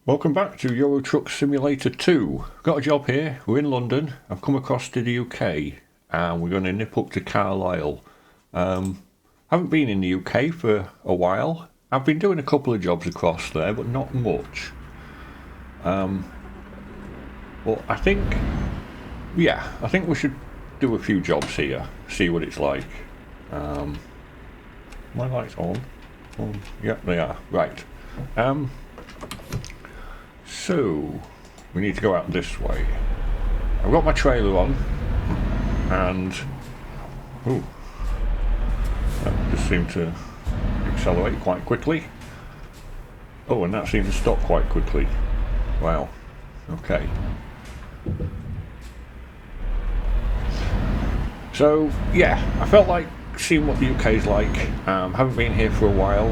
Welcome back to Euro Truck Simulator 2. Got a job here, we're in London, I've come across to the UK and we're going to nip up to Carlisle. Haven't been in the UK for a while. I've been doing a couple of jobs across there, but not much. Well, I think we should do a few jobs here, see what it's like. My lights on? Yep, they are. Right. So, we need to go out this way. I've got my trailer on, and that just seemed to accelerate quite quickly. Oh, and that seemed to stop quite quickly. Wow. Okay. So, yeah, I felt like seeing what the UK's like. Haven't been here for a while.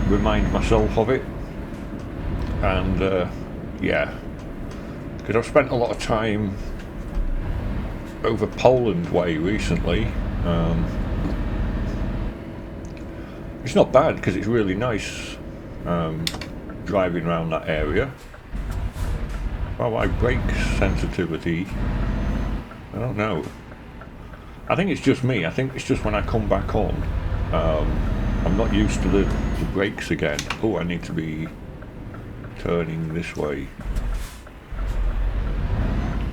Remind myself of it. And yeah, because I've spent a lot of time over Poland way recently. It's not bad because it's really nice driving around that area. Well, my brake sensitivity, I don't know. I think it's just me. I think it's just when I come back on, I'm not used to the brakes again. Oh, I need to be turning this way.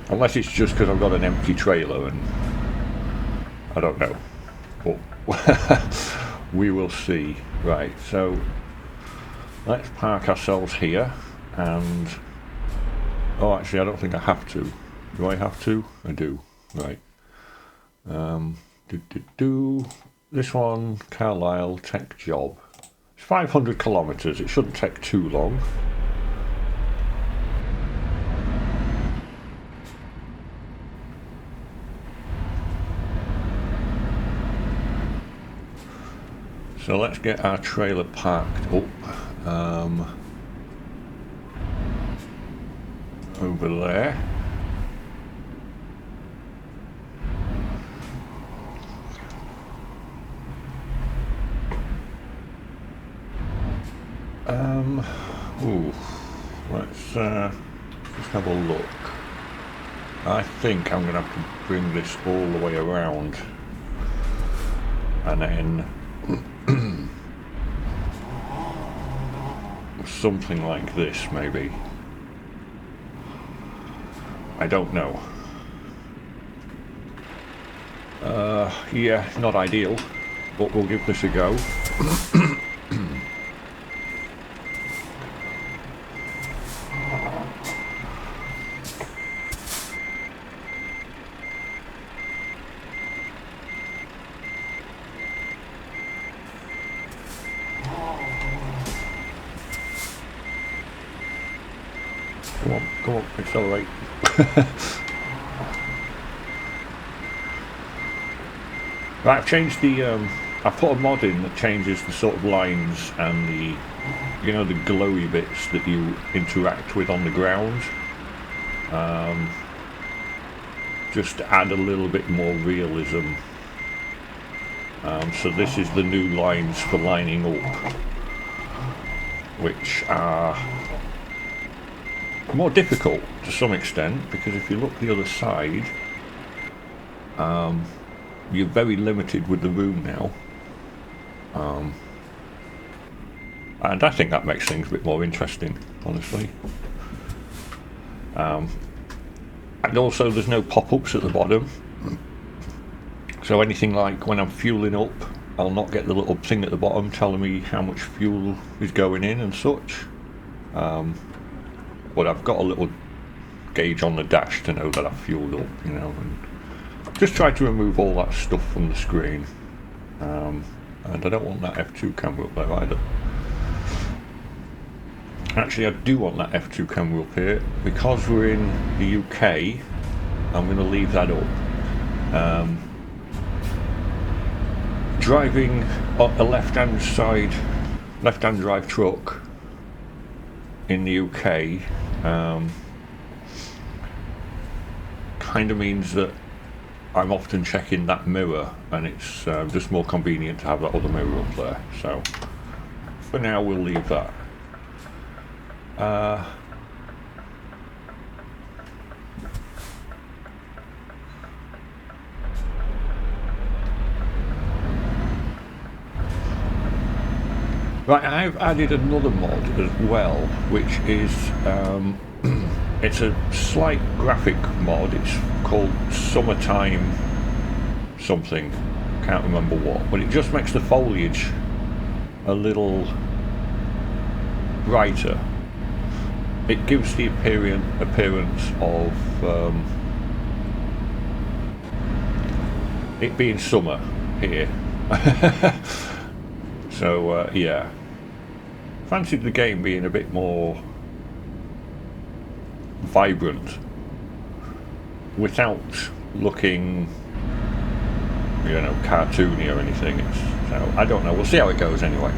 Unless it's just because I've got an empty trailer and I don't know. But we will see. Right, so let's park ourselves here and oh, actually I don't think I have to. Do I have to? I do. Right. This one, Carlisle, tech job. It's 500 kilometres. It shouldn't take too long. So let's get our trailer parked up over there. Let's just have a look. I think I'm going to have to bring this all the way around and then something like this maybe. I don't know. Yeah, not ideal, but we'll give this a go. Come on, accelerate. Right, I've changed the, I've put a mod in that changes the sort of lines and the, you know, the glowy bits that you interact with on the ground. Just to add a little bit more realism. So this is the new lines for lining up, which are more difficult to some extent, because if you look the other side, you're very limited with the room now, and I think that makes things a bit more interesting, honestly. And also there's no pop-ups at the bottom, so anything like when I'm fueling up, I'll not get the little thing at the bottom telling me how much fuel is going in and such. But I've got a little gauge on the dash to know that I've fueled up, you know, and just try to remove all that stuff from the screen. And I don't want that F2 camera up there either. Actually, I do want that F2 camera up here. Because we're in the UK, I'm going to leave that up. Driving a left-hand drive truck in the UK kind of means that I'm often checking that mirror, and it's just more convenient to have that other mirror up there. So for now we'll leave that. Right, I've added another mod as well, which is it's a slight graphic mod. It's called Summertime something, can't remember what, but it just makes the foliage a little brighter. It gives the appearance of it being summer here. So yeah, fancied the game being a bit more vibrant without looking, you know, cartoony or anything. So I don't know, we'll see how it goes anyway.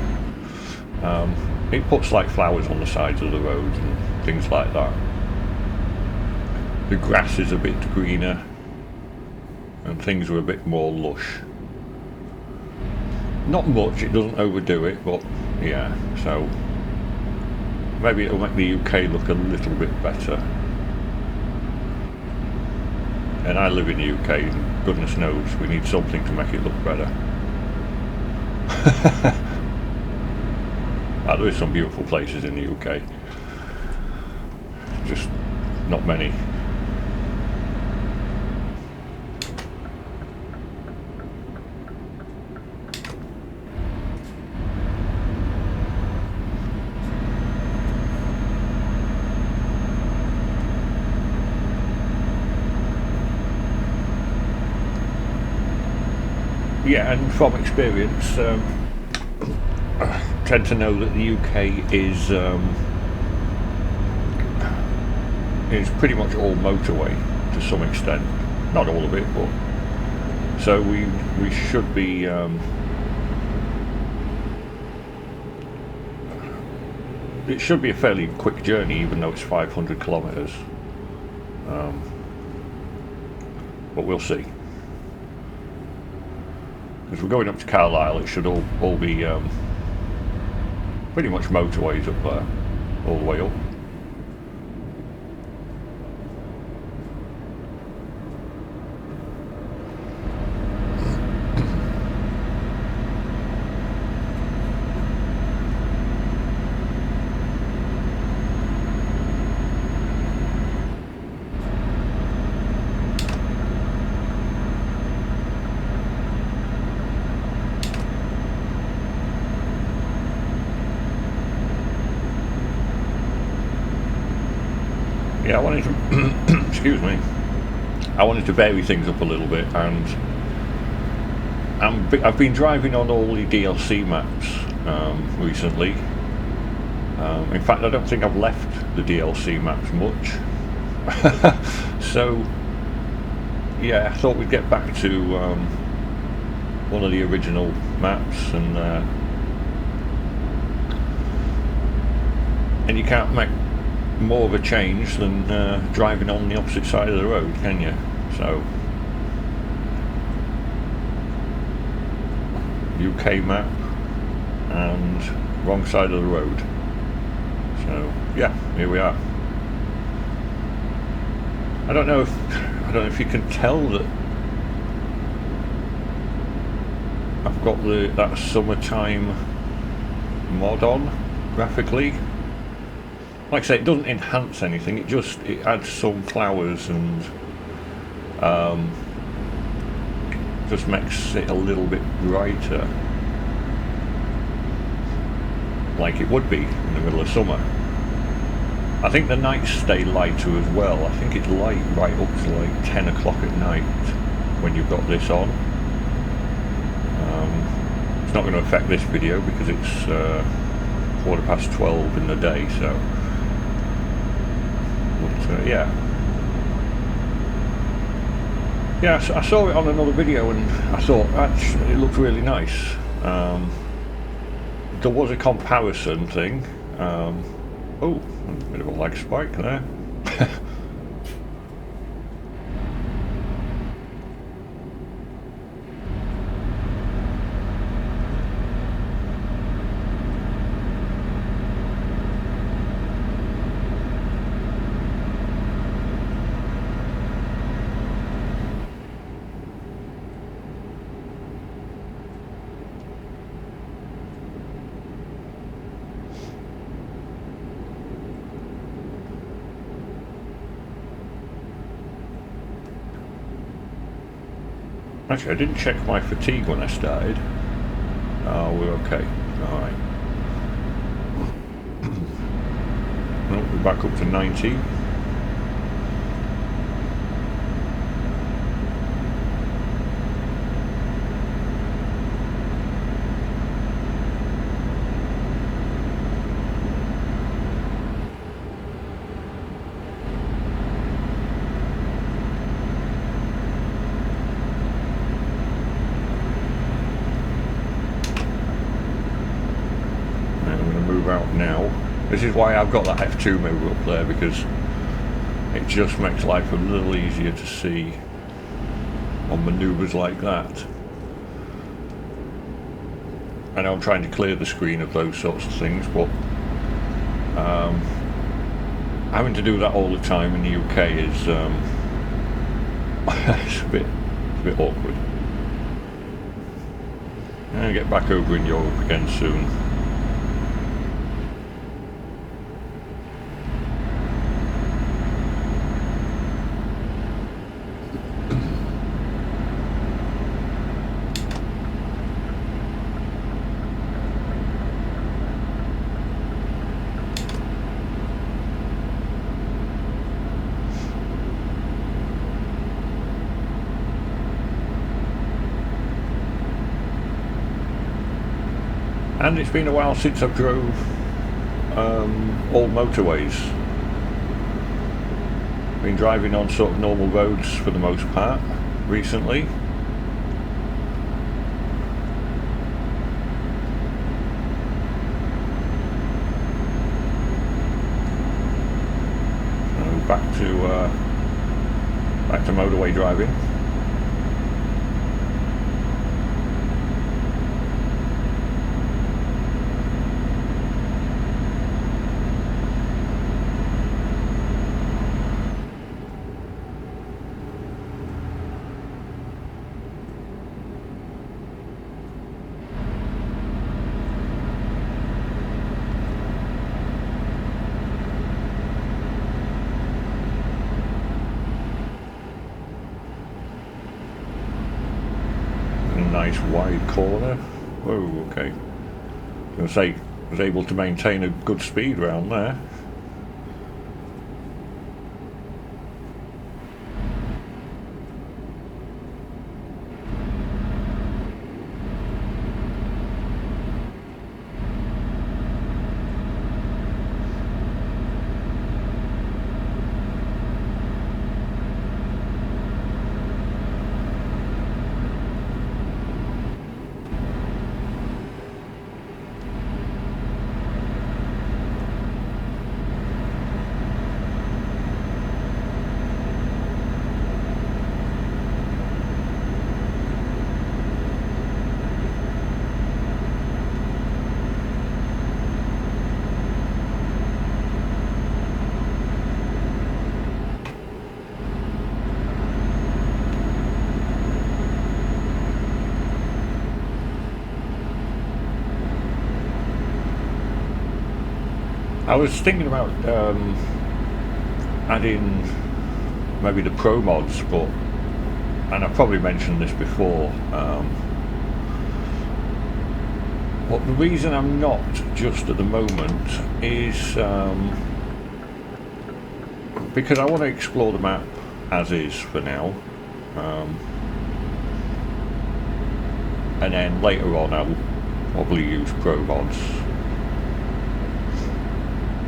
It puts like flowers on the sides of the road and things like that. The grass is a bit greener and things are a bit more lush. Not much, it doesn't overdo it, but yeah, so maybe it'll make the UK look a little bit better. And I live in the UK, and goodness knows we need something to make it look better. There is some beautiful places in the UK, just not many. Yeah, and from experience, I tend to know that the UK is pretty much all motorway to some extent. Not all of it, but so we should be it should be a fairly quick journey, even though it's 500 kilometres. But we'll see. Because we're going up to Carlisle, it should all be pretty much motorways up there, all the way up. Yeah, I wanted to excuse me. I wanted to vary things up a little bit, and I've been driving on all the DLC maps recently. In fact, I don't think I've left the DLC maps much. So yeah, I thought we'd get back to one of the original maps, and you can't make more of a change than driving on the opposite side of the road, can you? So UK map and wrong side of the road. So yeah, here we are. I don't know if you can tell that I've got that summertime mod on graphically. Like I say, it doesn't enhance anything, it adds some flowers and just makes it a little bit brighter, like it would be in the middle of summer. I think the nights stay lighter as well. I think it's light right up to like 10 o'clock at night when you've got this on. It's not going to affect this video because it's 12:15 in the day, so yeah, I saw it on another video and I thought actually it looked really nice. There was a comparison thing. Oh, a bit of a lag spike there. Actually, I didn't check my fatigue when I started. Oh, we're okay. Alright. Oh, we're back up to 90. Out now. This is why I've got that F2 mirror up there, because it just makes life a little easier to see on manoeuvres like that. I know I'm trying to clear the screen of those sorts of things, but having to do that all the time in the UK is it's a bit awkward. I'll get back over in Europe again soon. And it's been a while since I've drove old motorways. Been driving on sort of normal roads for the most part recently. So back to motorway driving. Nice wide corner. Whoa, okay. I was going to say, I was able to maintain a good speed around there. I was thinking about adding maybe the Pro mods, but, and I've probably mentioned this before, but the reason I'm not just at the moment is because I want to explore the map as is for now, and then later on I'll probably use Pro mods,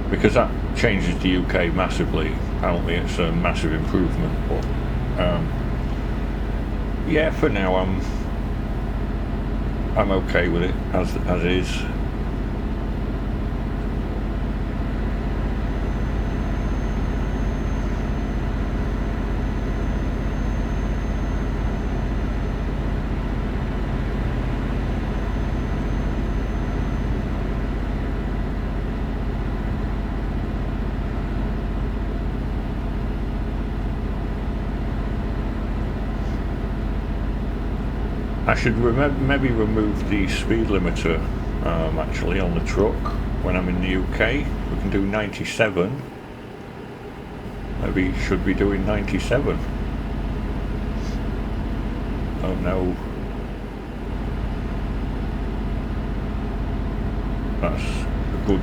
because that changes the UK massively. Apparently it's a massive improvement, but yeah, for now I'm okay with it as is. I should maybe remove the speed limiter actually on the truck when I'm in the UK. We can do 97. Maybe should be doing 97. don't know. That's a good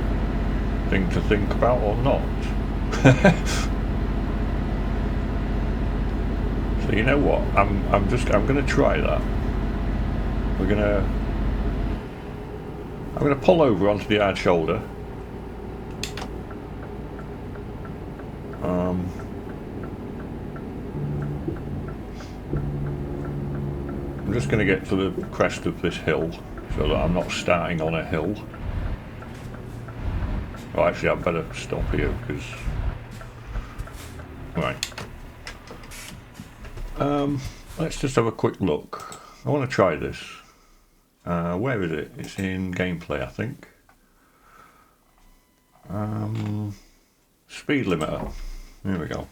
thing to think about or not. So you know what? I'm gonna try that. I'm gonna pull over onto the hard shoulder. I'm just gonna get to the crest of this hill so that I'm not starting on a hill. Oh, actually, I'd better stop here because. Right. Let's just have a quick look. I want to try this. Where is it? It's in gameplay, I think. Speed limiter. There we go.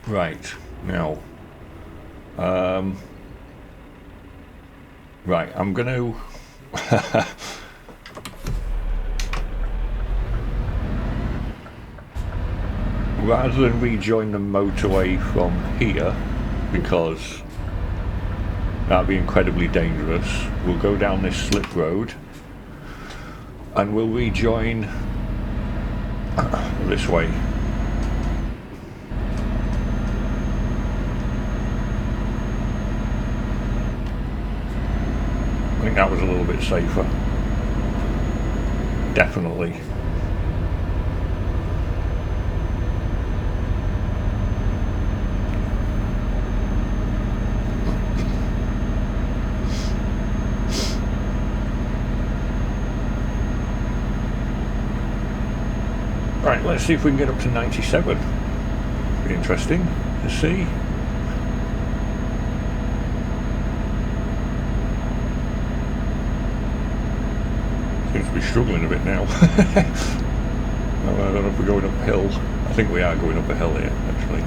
Right, now. Right, I'm going to... rather than rejoin the motorway from here, because that'd be incredibly dangerous, we'll go down this slip road and we'll rejoin this way. I think that was a little bit safer. Definitely. Right, let's see if we can get up to 97. Be interesting to see. Seems to be struggling a bit now. I don't know if we're going uphill. I think we are going up a hill here, actually.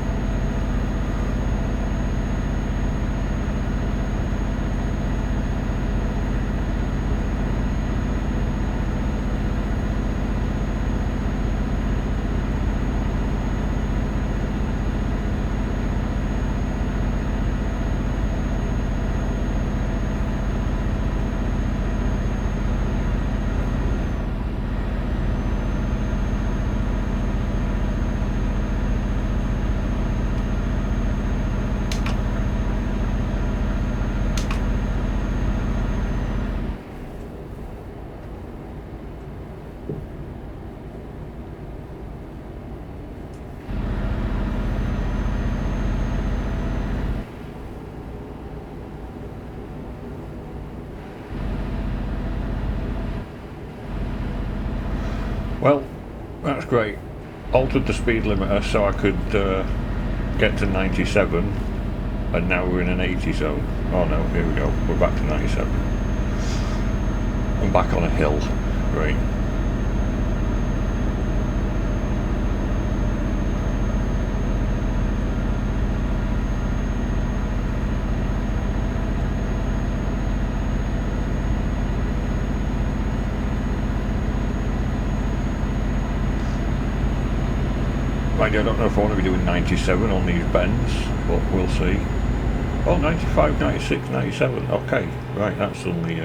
Well, that's great. Altered the speed limiter so I could get to 97, and now we're in an 80 zone. Oh no, here we go. We're back to 97. I'm back on a hill. Great. Mind you, I don't know if I want to be doing 97 on these bends, but we'll see. Oh, 95, 96, 97. Okay, right, that's suddenly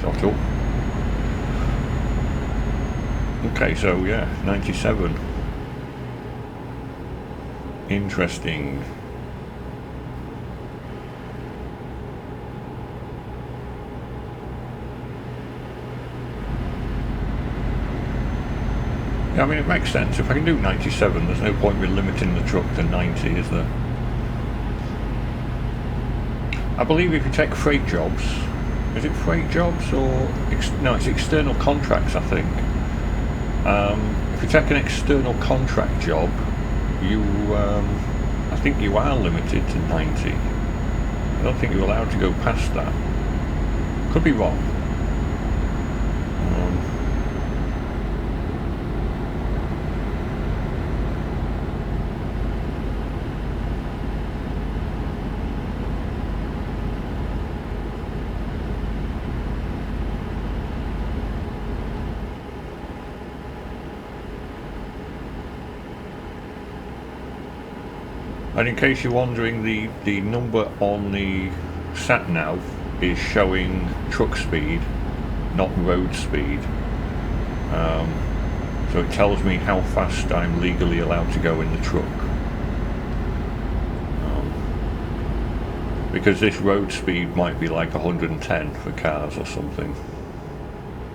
shot up. Okay, so yeah, 97. Interesting. Yeah, I mean, it makes sense. If I can do 97, there's no point in limiting the truck to 90, is there? I believe if you take freight jobs, is it freight jobs or... no, it's external contracts, I think. If you take an external contract job, you, I think you are limited to 90. I don't think you're allowed to go past that. Could be wrong. And in case you're wondering, the number on the sat nav is showing truck speed, not road speed. So it tells me how fast I'm legally allowed to go in the truck. Because this road speed might be like 110 for cars or something,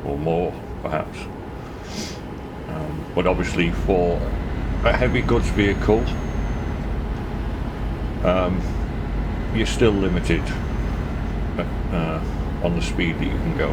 or more perhaps. But obviously for a heavy goods vehicle, you're still limited on the speed that you can go.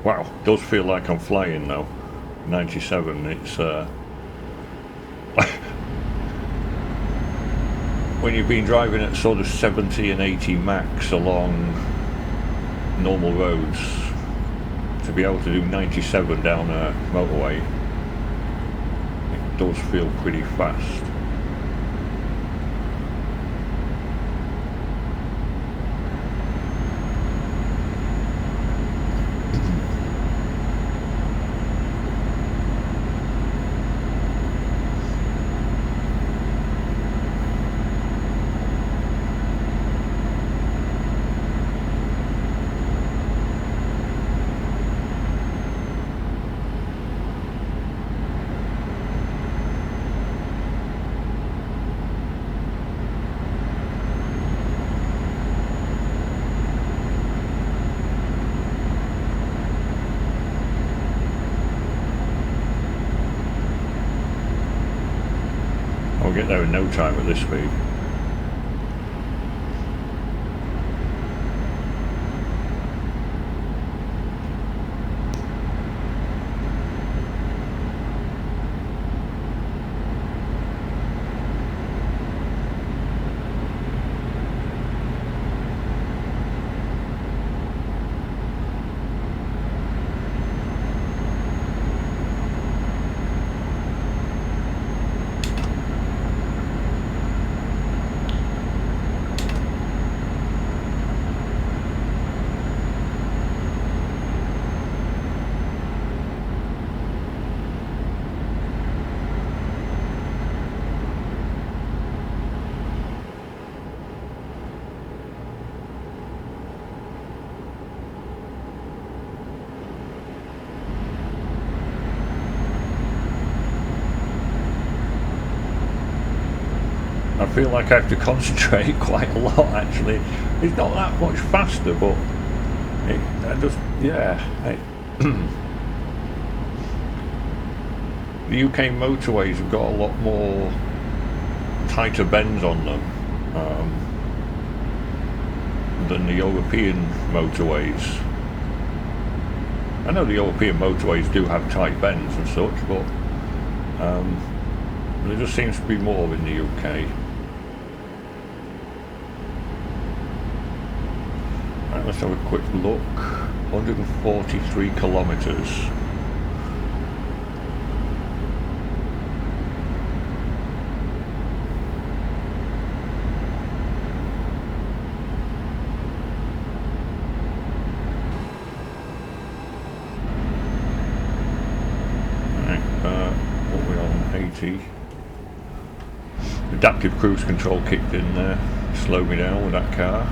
Wow, does feel like I'm flying now. 97, it's when you've been driving at sort of 70 and 80 max along normal roads, to be able to do 97 down a motorway, it does feel pretty fast. I'll get there in no time at this speed. I feel like I have to concentrate quite a lot actually. It's not that much faster, but I just, yeah. The UK motorways have got a lot more tighter bends on them than the European motorways. I know the European motorways do have tight bends and such, but there just seems to be more in the UK. Right, let's have a quick look. 143 kilometres. What are we on? 80. Adaptive cruise control kicked in there, slowed me down with that car.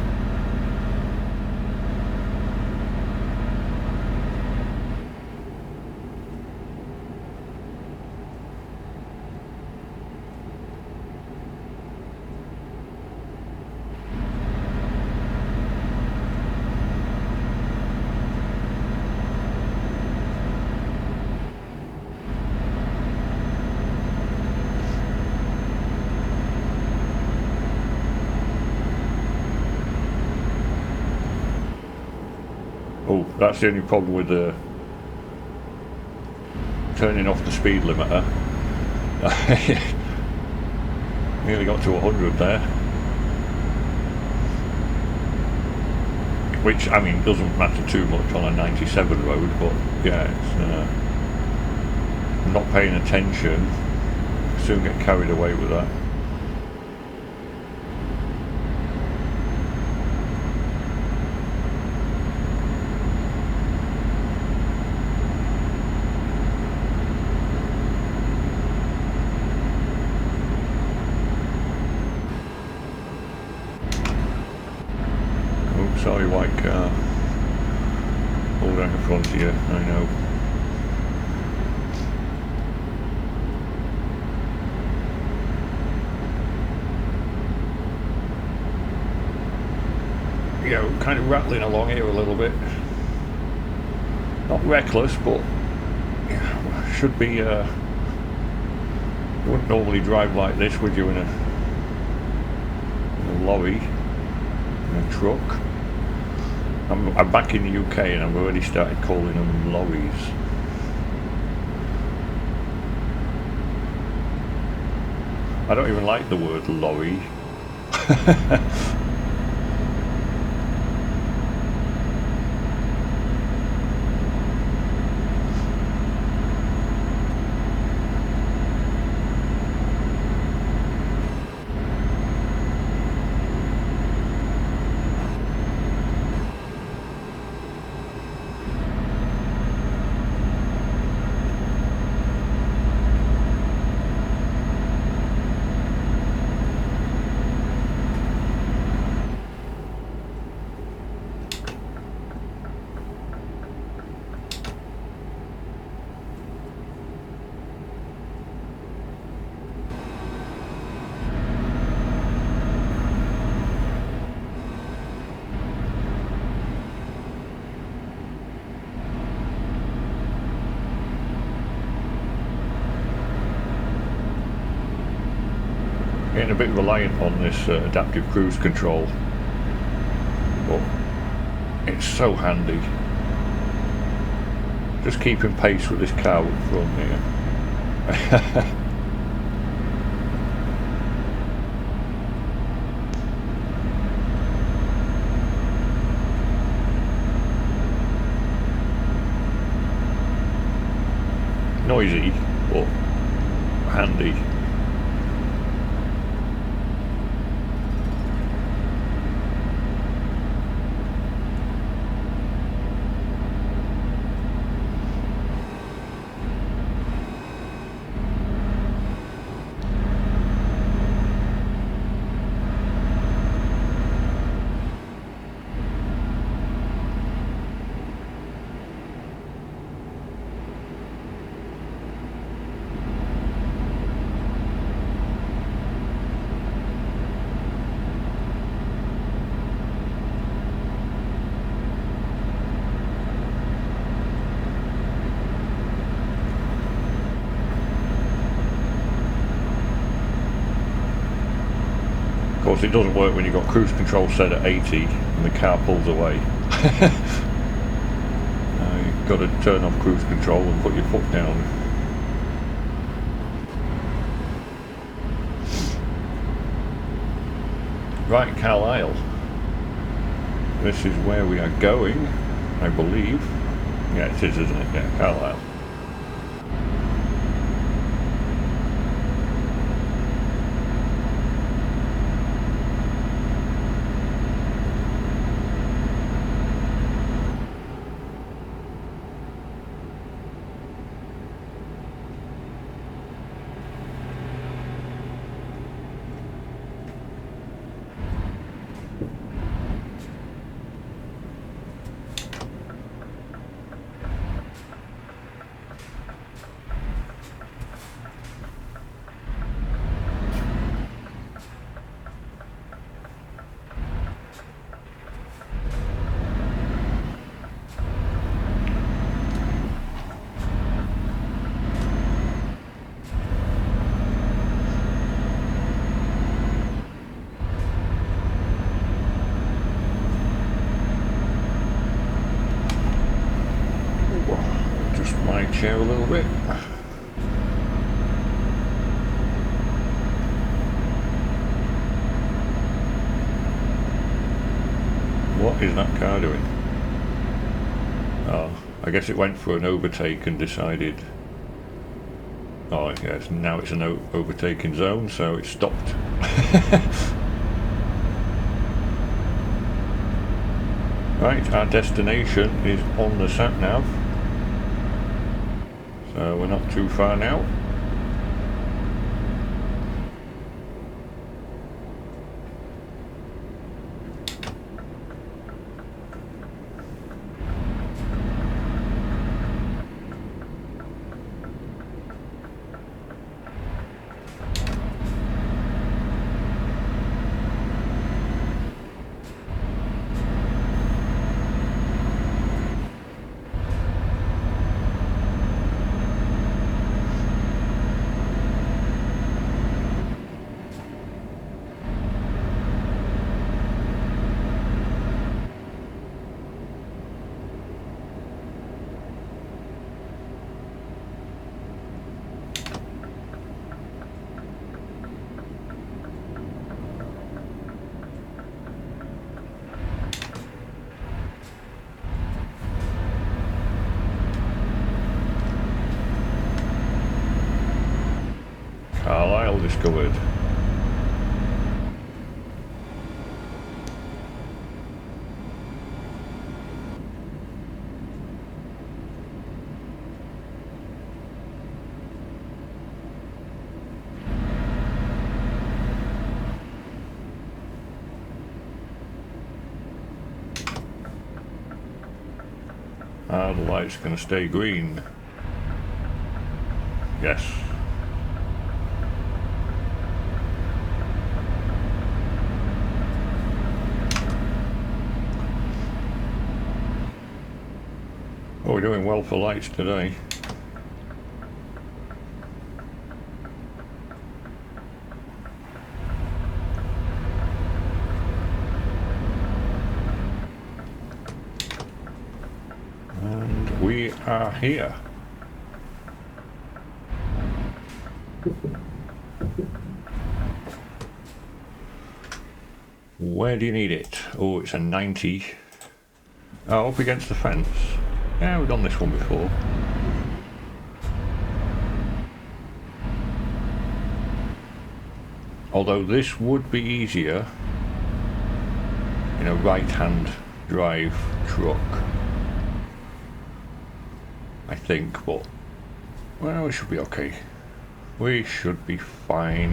Oh, that's the only problem with the turning off the speed limiter. Nearly got to 100 there. which I mean doesn't matter too much on a 97 road, but yeah, it's not paying attention, soon get carried away with that. Sorry, white car. All down in front of you, I know. Yeah, we're kind of rattling along here a little bit. Not reckless, but yeah, should be. You wouldn't normally drive like this, would you, in a lorry, in a truck? I'm back in the UK and I've already started calling them lorries. I don't even like the word lorry. Getting a bit reliant on this adaptive cruise control, but it's so handy. Just keeping pace with this car up front here. Noisy, but handy. Of course, it doesn't work when you've got cruise control set at 80 and the car pulls away. You've got to turn off cruise control and put your foot down. Right, Carlisle. This is where we are going, I believe. Yeah, it is, isn't it? Yeah, Carlisle. Chair a little bit. What is that car doing? Oh, I guess it went for an overtake and decided... Oh yes, now it's an overtaking zone, so it stopped. Right, our destination is on the sat-nav. So we're not too far now. Carlisle discovered. The light's going to stay green. Yes. Oh, we're doing well for lights today. And we are here. Where do you need it? Oh, it's a 90. Oh, up against the fence. Yeah, we've done this one before. Although this would be easier in a right-hand drive truck, I think, but well, we should be okay. We should be fine.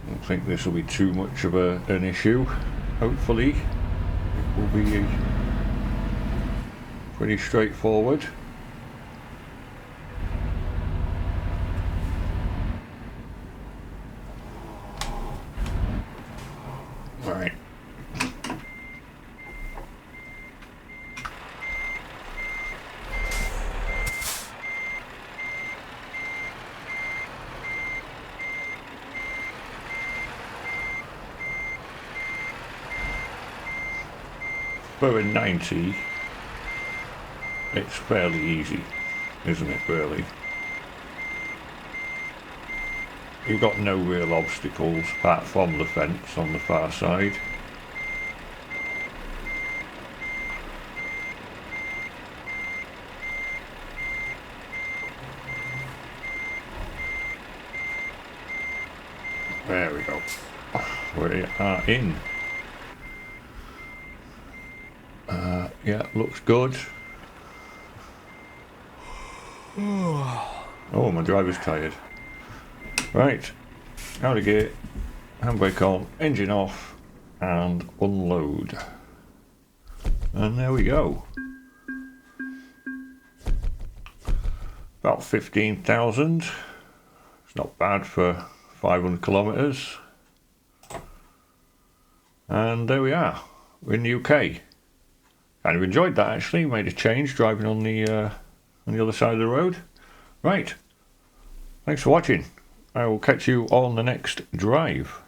I don't think this will be too much of an issue. Hopefully it will be pretty straightforward. Right. For a 90, it's fairly easy, isn't it, really? You've got no real obstacles apart from the fence on the far side. There we go. We are in. Yeah, looks good. Oh, my driver's tired. Right, out of gear, handbrake on, engine off, and unload. And there we go. About 15,000. It's not bad for 500 kilometres. And there we are. We're in the UK. Kind of enjoyed that actually. Made a change driving on the other side of the road. Right. Thanks for watching. I will catch you on the next drive.